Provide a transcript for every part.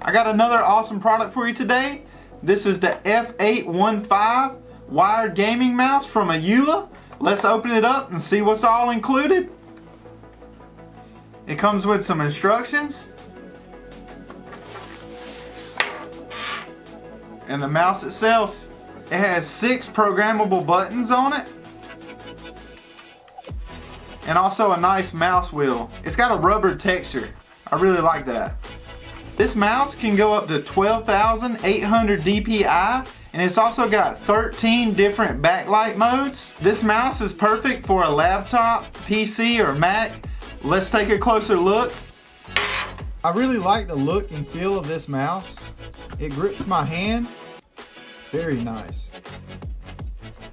I got another awesome product for you today. This is the F815 wired gaming mouse from Aula. Let's open it up and see what's all included. It comes with some instructions. And the mouse itself, it has 6 programmable buttons on it. And also a nice mouse wheel. It's got a rubber texture. I really like that. This mouse can go up to 12,800 DPI, and it's also got 13 different backlight modes. This mouse is perfect for a laptop, PC, or Mac. Let's take a closer look. I really like the look and feel of this mouse. It grips my hand. Very nice.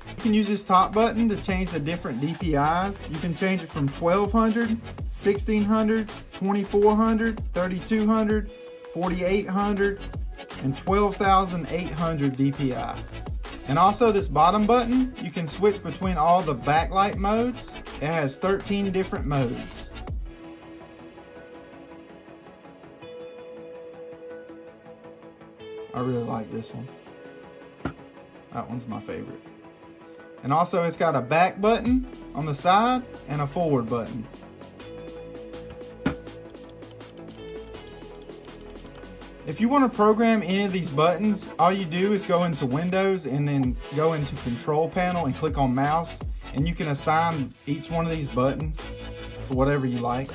You can use this top button to change the different DPIs. You can change it from 1200, 1600, 2400, 3200, 4800, and 12,800 DPI. And also this bottom button, you can switch between all the backlight modes. It has 13 different modes. I really like this one. That one's my favorite. And also it's got a back button on the side and a forward button. If you want to program any of these buttons, all you do is go into Windows and then go into Control Panel and click on Mouse, and you can assign each one of these buttons to whatever you like.